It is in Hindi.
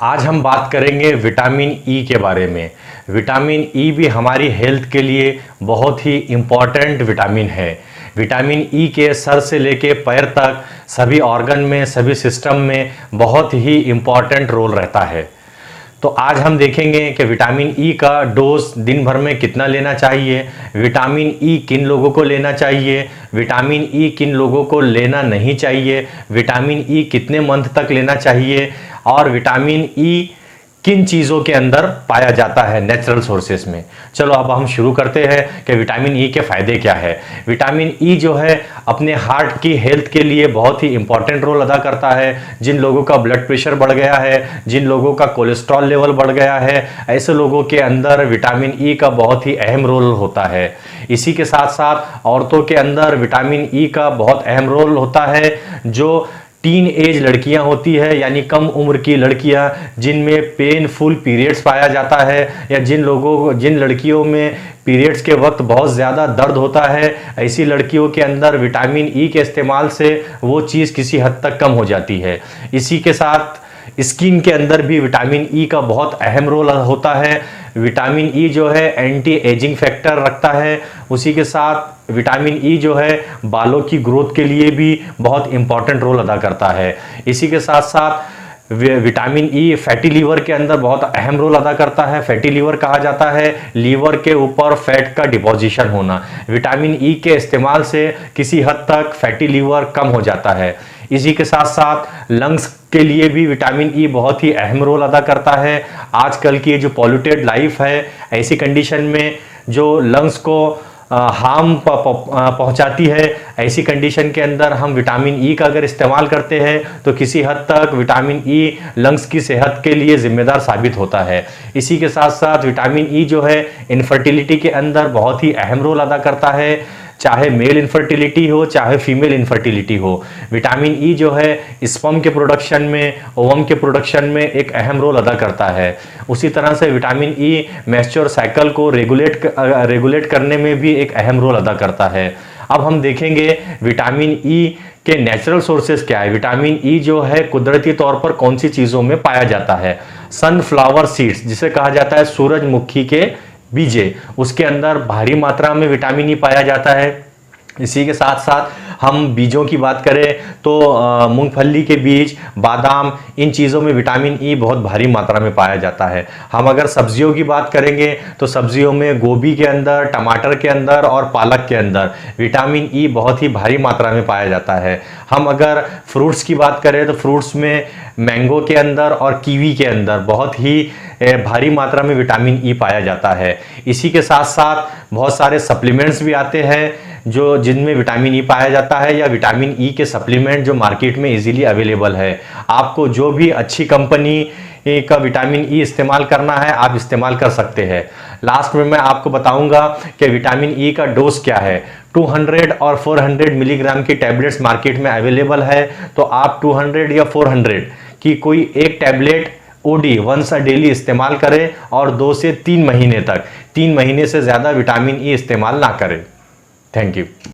आज हम बात करेंगे विटामिन ई के बारे में। विटामिन ई भी हमारी हेल्थ के लिए बहुत ही इम्पॉर्टेंट विटामिन है। विटामिन ई के सर से लेके पैर तक सभी ऑर्गन में, सभी सिस्टम में बहुत ही इम्पॉर्टेंट रोल रहता है। तो आज हम देखेंगे कि विटामिन ई का डोज दिन भर में कितना लेना चाहिए, विटामिन ई किन लोगों को लेना चाहिए, विटामिन ई किन लोगों को लेना नहीं चाहिए, विटामिन ई कितने मंथ तक लेना चाहिए और विटामिन ई किन चीज़ों के अंदर पाया जाता है नेचुरल सोर्सेस में। चलो अब हम शुरू करते हैं कि विटामिन ई के फ़ायदे क्या है। विटामिन ई जो है अपने हार्ट की हेल्थ के लिए बहुत ही इंपॉर्टेंट रोल अदा करता है। जिन लोगों का ब्लड प्रेशर बढ़ गया है, जिन लोगों का कोलेस्ट्रॉल लेवल बढ़ गया है, ऐसे लोगों के अंदर विटामिन ई का बहुत ही अहम रोल होता है। इसी के साथ साथ औरतों के अंदर विटामिन ई का बहुत अहम रोल होता है। जो टीन एज लड़कियां होती है यानी कम उम्र की लड़कियां जिनमें पेनफुल पीरियड्स पाया जाता है या जिन लड़कियों में पीरियड्स के वक्त बहुत ज़्यादा दर्द होता है, ऐसी लड़कियों के अंदर विटामिन ई के इस्तेमाल से वो चीज़ किसी हद तक कम हो जाती है। इसी के साथ स्किन के अंदर भी विटामिन ई का बहुत अहम रोल होता है। विटामिन ई जो है एंटी एजिंग फैक्टर रखता है। उसी के साथ विटामिन ई जो है बालों की ग्रोथ के लिए भी बहुत इंपॉर्टेंट रोल अदा करता है। इसी के साथ साथ विटामिन ई फैटी लीवर के अंदर बहुत अहम रोल अदा करता है। फैटी लीवर कहा जाता है लीवर के ऊपर फैट का डिपोजिशन होना। विटामिन ई के इस्तेमाल से किसी हद तक फैटी लीवर कम हो जाता है। इसी के साथ साथ लंग्स के लिए भी विटामिन ई बहुत ही अहम रोल अदा करता है। आजकल की जो पॉल्यूटेड लाइफ है, ऐसी कंडीशन में जो लंग्स को हार्म पहुंचाती है, ऐसी कंडीशन के अंदर हम विटामिन ई का अगर इस्तेमाल करते हैं तो किसी हद तक विटामिन ई लंग्स की सेहत के लिए जिम्मेदार साबित होता है। इसी के साथ साथ विटामिन ई जो है इनफर्टिलिटी के अंदर बहुत ही अहम रोल अदा करता है, चाहे मेल इनफर्टिलिटी हो चाहे फीमेल इनफर्टिलिटी हो। विटामिन ई जो है स्पर्म के प्रोडक्शन में, ओवम के प्रोडक्शन में एक अहम रोल अदा करता है। उसी तरह से विटामिन ई मेंस्ट्रुअल साइकिल को रेगुलेट करने में भी एक अहम रोल अदा करता है। अब हम देखेंगे विटामिन ई के नेचुरल सोर्सेज क्या है। विटामिन ई जो है कुदरती तौर पर कौन सी चीज़ों में पाया जाता है। सनफ्लावर सीड्स जिसे कहा जाता है सूरजमुखी के बीजे, उसके अंदर भारी मात्रा में विटामिन ई पाया जाता है। इसी के साथ साथ हम बीजों की बात करें तो मूंगफली के बीज, बादाम, इन चीज़ों में विटामिन ई बहुत भारी मात्रा में पाया जाता है। हम अगर सब्जियों की बात करेंगे तो सब्जियों में गोभी के अंदर, टमाटर के अंदर और पालक के अंदर विटामिन ई बहुत ही भारी मात्रा में पाया जाता है। हम अगर फ्रूट्स की बात करें तो फ्रूट्स में मैंगो के अंदर और कीवी के अंदर बहुत ही भारी मात्रा में विटामिन ई पाया जाता है। इसी के साथ साथ बहुत सारे सप्लीमेंट्स भी आते हैं जिनमें विटामिन ई पाया जाता है, या विटामिन ई के सप्लीमेंट जो मार्केट में इजीली अवेलेबल है। आपको जो भी अच्छी कंपनी का विटामिन ई इस्तेमाल करना है आप इस्तेमाल कर सकते हैं। लास्ट में मैं आपको बताऊंगा कि विटामिन ई का डोज क्या है। 200 और 400 मिलीग्राम की टैबलेट्स मार्केट में अवेलेबल है, तो आप 200 या 400 की कोई एक tablet OD once a daily इस्तेमाल करें और 2 से 3 महीने तक, 3 महीने से ज़्यादा विटामिन ई इस्तेमाल ना करें। Thank you.